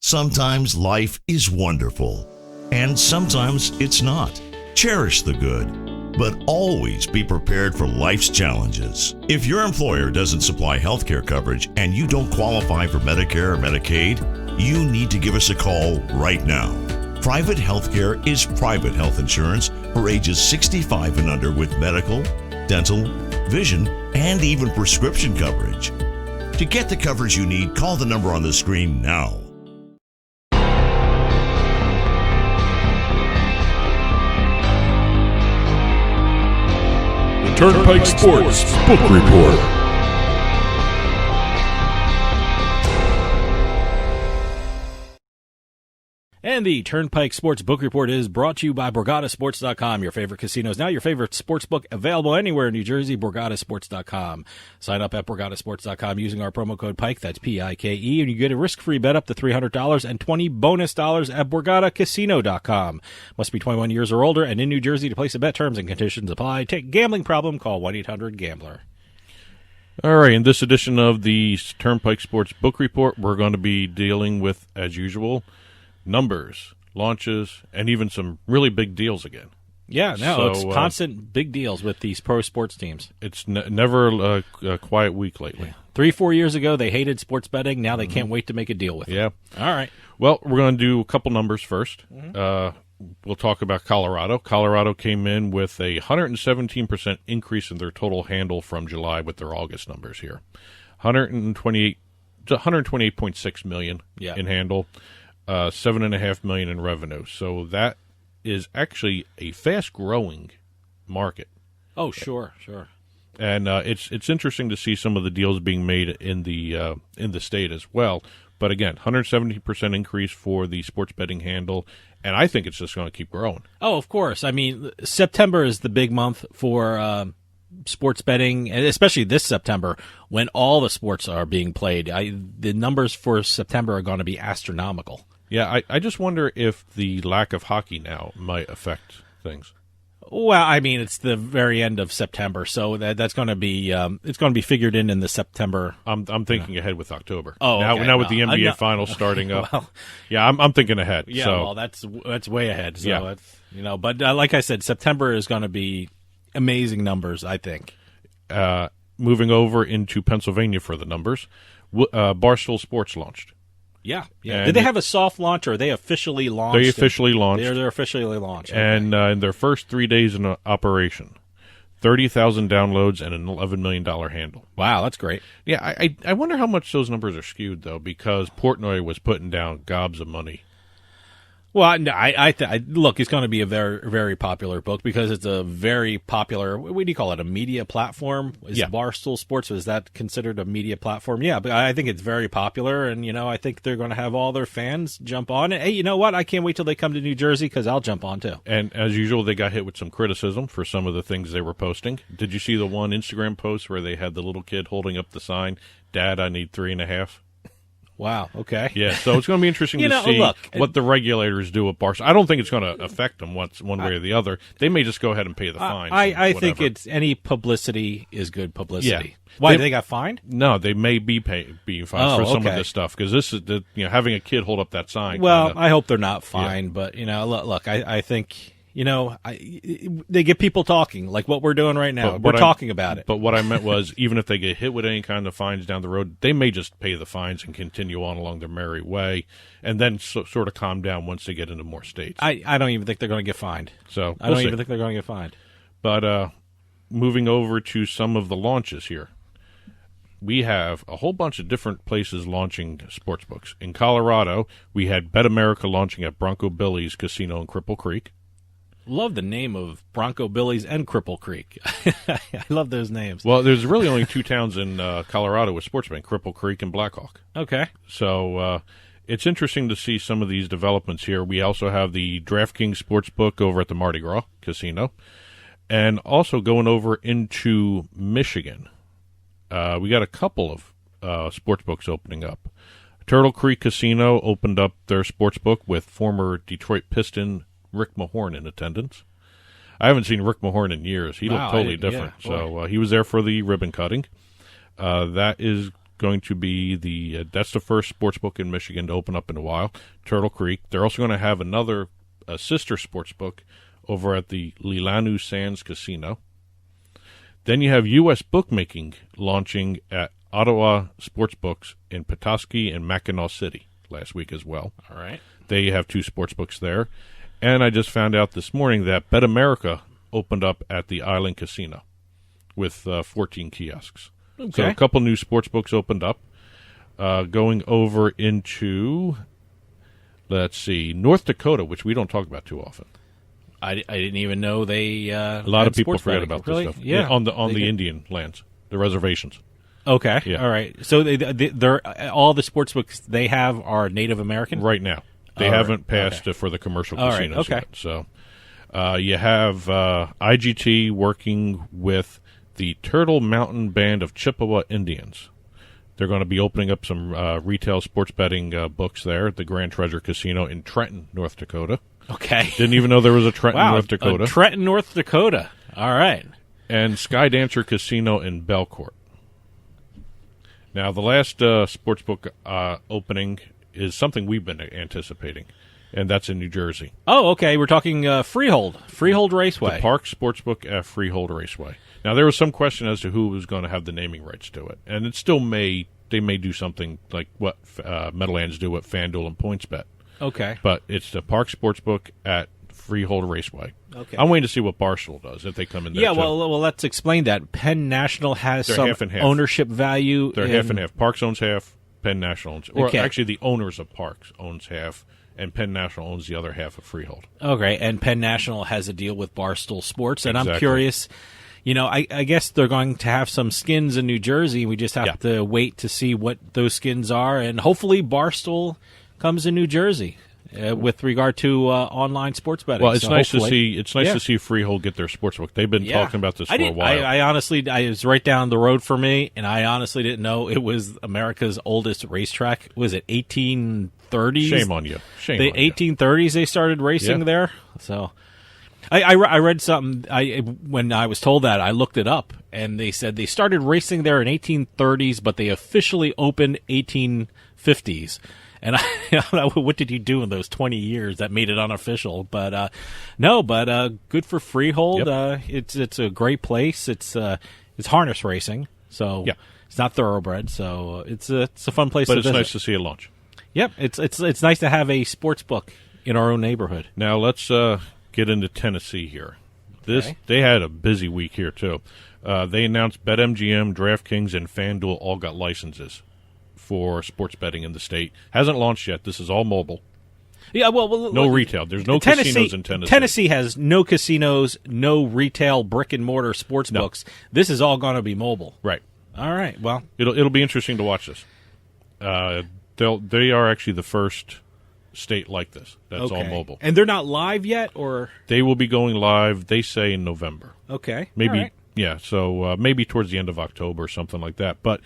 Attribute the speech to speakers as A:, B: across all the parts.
A: Sometimes life is wonderful, and sometimes it's not. Cherish the good, but always be prepared for life's challenges. If your employer doesn't supply healthcare coverage and you don't qualify for Medicare or Medicaid, you need to give us a call right now. Private healthcare is private health insurance for ages 65 and under with medical, dental, vision, and even prescription coverage. To get the coverage you need, call the number on the screen now.
B: Turnpike Sports Book Report.
C: And the Turnpike Sports Book Report is brought to you by BorgataSports.com, your favorite casinos. Now your favorite sports book available anywhere in New Jersey, BorgataSports.com. Sign up at BorgataSports.com using our promo code PIKE, that's P-I-K-E, and you get a risk-free bet up to $300 and 20 bonus dollars at BorgataCasino.com. Must be 21 years or older and in New Jersey to place a bet. Terms and conditions apply. Take gambling problem, call 1-800-GAMBLER.
B: All right, in this edition of the Turnpike Sports Book Report, we're going to be dealing with, as usual, numbers, launches, and even some really big deals again.
C: Yeah, no, it's constant big deals with these pro sports teams.
B: It's never a quiet week lately.
C: Yeah. 3-4 years ago, they hated sports betting. Now they can't wait to make a deal with it.
B: Yeah.
C: All right.
B: Well, we're going to do a couple numbers first. We'll talk about Colorado. Colorado came in with a 117% increase in their total handle from July with their August numbers here. 128.6 million in handle. $7.5 million in revenue. So that is actually a fast-growing market.
C: Oh, sure.
B: And it's interesting to see some of the deals being made in the state as well. But again, 170% increase for the sports betting handle, and I think it's just going to keep growing.
C: Oh, of course. I mean, September is the big month for sports betting, and especially this September when all the sports are being played. The numbers for September are going to be astronomical.
B: Yeah, I just wonder if the lack of hockey now might affect things.
C: Well, I mean, it's the very end of September, so that's going to be it's going to be figured in the September.
B: I'm thinking ahead with October.
C: Oh, okay.
B: Now with the NBA finals starting up.
C: Well,
B: yeah, I'm thinking ahead.
C: Yeah,
B: so.
C: well, that's way ahead. So
B: yeah.
C: it's, but like I said, September is going to be amazing numbers, I think.
B: Moving over into Pennsylvania for the numbers, Barstool Sports launched.
C: Yeah.
B: And
C: did they have a soft launch, or are they officially launched?
B: They officially launched.
C: They're officially launched.
B: And in their first 3 days in operation, 30,000 downloads and an $11 million handle.
C: Wow, that's great.
B: Yeah, I wonder how much those numbers are skewed, though, because Portnoy was putting down gobs of money.
C: Well, I look, it's going to be a very, very popular book because it's a very popular, what do you call it, a media platform? Is Barstool Sports, is that considered a media platform? Yeah, but I think it's very popular, and, I think they're going to have all their fans jump on. And, hey, you know what? I can't wait till they come to New Jersey because I'll jump on, too.
B: And, as usual, they got hit with some criticism for some of the things they were posting. Did you see the one Instagram post where they had the little kid holding up the sign, "Dad, I need 3.5"?
C: Wow, okay.
B: Yeah, so it's going to be interesting to see what the regulators do with Barstool. I don't think it's going to affect them one way or the other. They may just go ahead and pay the fines.
C: I think it's any publicity is good publicity.
B: Yeah.
C: Why, they got fined?
B: No, they may be being fined for some of this stuff, because this is having a kid hold up that sign.
C: Well, I hope they're not fined, but, look, I think... they get people talking, like what we're doing right now. We're talking about it.
B: But what I meant was, even if they get hit with any kind of fines down the road, they may just pay the fines and continue on along their merry way, and then sort of calm down once they get into more states.
C: I don't even think they're going to get fined.
B: So
C: I don't even think they're going to get fined.
B: But moving over to some of the launches here, we have a whole bunch of different places launching sportsbooks. In Colorado, we had Bet America launching at Bronco Billy's Casino in Cripple Creek.
C: Love the name of Bronco Billy's and Cripple Creek. I love those names.
B: Well, there's really only two towns in Colorado with sports betting, Cripple Creek and Blackhawk.
C: Okay.
B: So it's interesting to see some of these developments here. We also have the DraftKings Sportsbook over at the Mardi Gras Casino. And also going over into Michigan, we got a couple of sportsbooks opening up. Turtle Creek Casino opened up their sportsbook with former Detroit Piston Rick Mahorn in attendance. I haven't seen Rick Mahorn in years. He looked totally different. So he was there for the ribbon cutting. That is going to be that's the first sports book in Michigan to open up in a while, Turtle Creek. They're also going to have another sister sports book over at the Lilanu Sands Casino. Then you have U.S. bookmaking launching at Ottawa Sportsbooks in Petoskey and Mackinac City last week as well.
C: All right.
B: They have 2 sportsbooks there. And I just found out this morning that Bet America opened up at the Island Casino with 14 kiosks.
C: Okay.
B: So a couple new sportsbooks opened up. Going over into, let's see, North Dakota, which we don't talk about too often.
C: I didn't even know they.
B: A lot of people forget about
C: really?
B: this stuff.
C: Yeah,
B: on the Indian lands, the reservations.
C: Okay,
B: Yeah.
C: All right. So they're all the sports books they have are Native American
B: Right now. They
C: All right.
B: haven't passed
C: Okay.
B: for the commercial
C: All right.
B: casinos
C: Okay.
B: yet. So you have IGT working with the Turtle Mountain Band of Chippewa Indians. They're going to be opening up some retail sports betting books there at the Grand Treasure Casino in Trenton, North Dakota.
C: Okay.
B: Didn't even know there was a Trenton,
C: Wow,
B: North Dakota.
C: Trenton, North Dakota. All right.
B: And Skydancer Casino in Belcourt. Now, the last sportsbook opening is something we've been anticipating, and that's in New Jersey.
C: Oh, okay. We're talking Freehold Raceway.
B: The Park Sportsbook at Freehold Raceway. Now, there was some question as to who was going to have the naming rights to it, and it still may do something like what Meadowlands do at FanDuel and PointsBet.
C: Okay.
B: But it's the Park Sportsbook at Freehold Raceway.
C: Okay.
B: I'm waiting to see what Barstool does if they come in there.
C: Yeah,
B: too.
C: well, let's explain that. Penn National has
B: They're
C: some
B: half and half.
C: ownership value.
B: They're half and half. Parks owns half, Penn National owns, or
C: Okay.
B: actually the owners of Parks owns half, and Penn National owns the other half of Freehold.
C: Okay, and Penn National has a deal with Barstool Sports, and I'm
B: Exactly.
C: curious. I guess they're going to have some skins in New Jersey. We just have to wait to see what those skins are, and hopefully Barstool comes in New Jersey with regard to online sports betting.
B: Well, it's
C: So
B: nice to
C: hopefully-
B: see. It's nice to see Freehold get their sportsbook. They've been talking about this for a while.
C: I honestly, it was right down the road for me, and I honestly didn't know it was America's oldest racetrack. Was it 1830s?
B: Shame on you. Shame
C: The
B: on you.
C: 1830s they started racing
B: Yeah.
C: there. So I read something. When I was told that, I looked it up, and they said they started racing there in 1830s, but they officially opened 1850s. And what did you do in those 20 years that made it unofficial? But good for Freehold.
B: Yep.
C: It's a great place. It's harness racing, so
B: Yeah.
C: it's not thoroughbred. So it's a fun place
B: But
C: to
B: it's
C: visit.
B: nice to see it launch.
C: Yep, it's nice to have a sports book in our own neighborhood.
B: Now let's get into Tennessee here.
C: Okay.
B: They had a busy week here too. They announced BetMGM, DraftKings, and FanDuel all got licenses for sports betting in the state. Hasn't launched yet. This is all mobile.
C: Yeah, well
B: No retail. There's no casinos in Tennessee.
C: Tennessee has no casinos, no retail brick and mortar sports
B: No.
C: books. This is all going to be mobile.
B: Right.
C: All right. Well,
B: It'll be interesting to watch this. They are actually the first state like this. That's all mobile.
C: And they're not live yet, or
B: They will be going live, they say, in November.
C: okay,
B: Maybe,
C: All right.
B: yeah, so maybe towards the end of October or something like that. But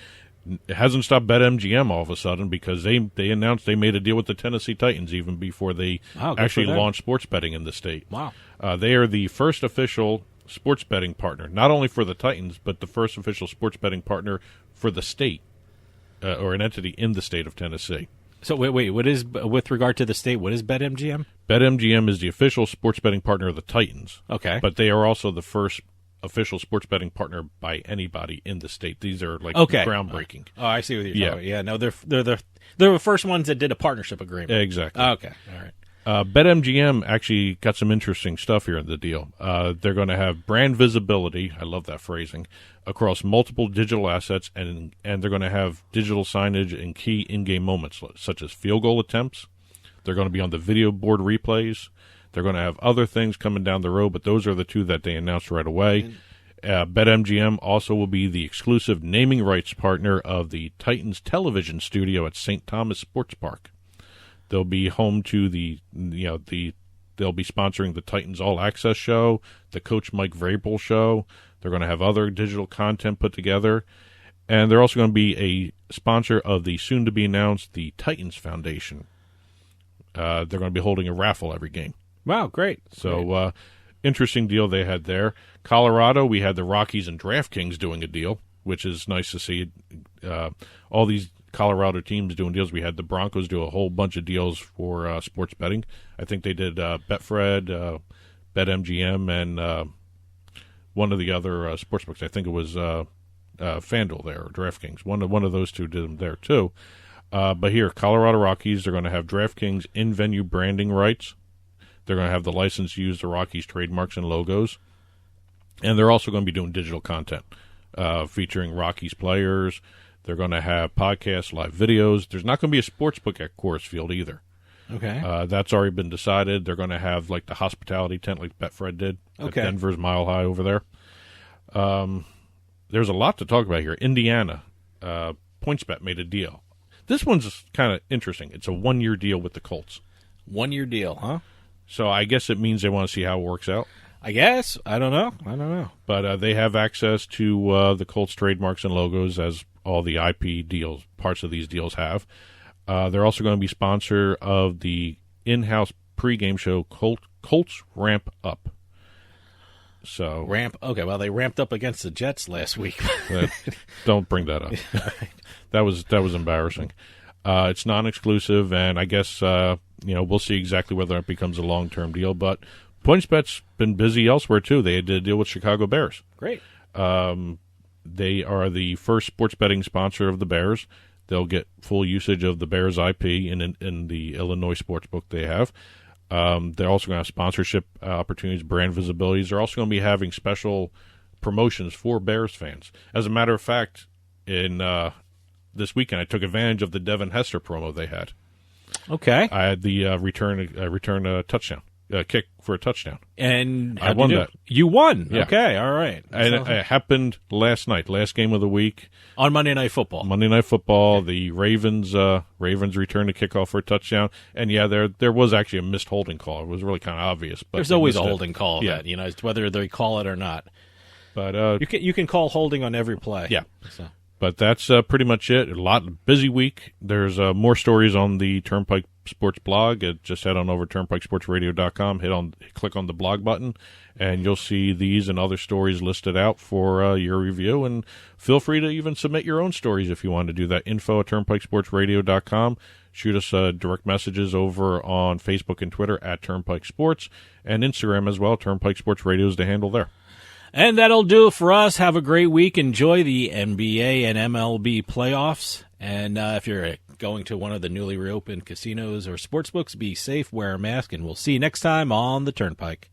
B: it hasn't stopped BetMGM all of a sudden because they announced they made a deal with the Tennessee Titans even before they
C: Wow, good for
B: actually
C: them.
B: launched sports betting in the state.
C: Wow.
B: They are the first official sports betting partner, not only for the Titans, but the first official sports betting partner for the state or an entity in the state of Tennessee.
C: So wait, what is with regard to the state? What is BetMGM?
B: BetMGM is the official sports betting partner of the Titans.
C: Okay,
B: But they are also the first official sports betting partner by anybody in the state. These are like
C: Okay.
B: groundbreaking.
C: Oh, I see what you're
B: Yeah.
C: talking about. Yeah, no, they're the first ones that did a partnership agreement.
B: Exactly.
C: Okay, all right.
B: BetMGM actually got some interesting stuff here in the deal. They're going to have brand visibility, I love that phrasing, across multiple digital assets, and they're going to have digital signage in key in-game moments, such as field goal attempts. They're going to be on the video board replays. They're going to have other things coming down the road, but those are the two that they announced right away. BetMGM also will be the exclusive naming rights partner of the Titans television studio at St. Thomas Sports Park. They'll be home to they'll be sponsoring the Titans All Access show, the Coach Mike Vrabel show. They're going to have other digital content put together. And they're also going to be a sponsor of the soon-to-be-announced the Titans Foundation. They're going to be holding a raffle every game.
C: Wow, great.
B: So, interesting deal they had there. Colorado, we had the Rockies and DraftKings doing a deal. which is nice to see. All these Colorado teams doing deals. We had the Broncos do a whole bunch of deals for sports betting. I think they did Betfred, BetMGM, and one of the other sports books. I think it was FanDuel there, or DraftKings. One of those two did them there too. But here, Colorado Rockies, they're going to have DraftKings in-venue branding rights. They're going to have the license to use the Rockies trademarks and logos. And they're also going to be doing digital content featuring Rockies players. They're going to have podcasts, live videos. There's not going to be a sports book at Coors Field either.
C: Okay.
B: That's already been decided. They're going to have like the hospitality tent like Betfred did at Denver's Mile High over there. There's a lot to talk about here. Indiana, PointsBet made a deal. This one's kind of interesting. It's a 1-year deal with the Colts.
C: 1-year deal, huh?
B: So I guess it means they want to see how it works out.
C: I guess. I don't know.
B: But they have access to the Colts trademarks and logos, as all the IP deals, parts of these deals have. They're also going to be sponsor of the in-house pregame show Colts Ramp Up. So
C: Okay, well, they ramped up against the Jets last week.
B: Don't bring that up. That was embarrassing. It's non-exclusive, and I guess we'll see exactly whether it becomes a long-term deal. But PointsBet's been busy elsewhere too. They did a deal with Chicago Bears.
C: Great.
B: They are the first sports betting sponsor of the Bears. They'll get full usage of the Bears IP in the Illinois sportsbook they have. They're also going to have sponsorship opportunities, brand visibilities. They're also going to be having special promotions for Bears fans. As a matter of fact, in this weekend, I took advantage of the Devin Hester promo they had.
C: Okay.
B: I had the return a touchdown, kick for a touchdown.
C: And
B: I won that.
C: You won?
B: Yeah.
C: Okay, all right.
B: And it happened last night, last game of the week.
C: On Monday Night Football.
B: Monday Night Football, the Ravens returned a kickoff for a touchdown. And, yeah, there was actually a missed holding call. It was really kind of obvious. But
C: there's always a holding call,
B: yeah.
C: Whether they call it or not.
B: But
C: you can call holding on every play.
B: Yeah.
C: So.
B: But that's pretty much it. Busy week. There's more stories on the Turnpike Sports blog. Just head on over to turnpikesportsradio.com, click on the blog button, and you'll see these and other stories listed out for your review. And feel free to even submit your own stories if you want to do that. info@turnpikesportsradio.com. Shoot us direct messages over on Facebook and Twitter @Turnpike Sports, and Instagram as well. Turnpike Sports Radio is the handle there.
C: And that'll do it for us. Have a great week. Enjoy the NBA and MLB playoffs. And if you're going to one of the newly reopened casinos or sportsbooks, be safe, wear a mask, and we'll see you next time on the Turnpike.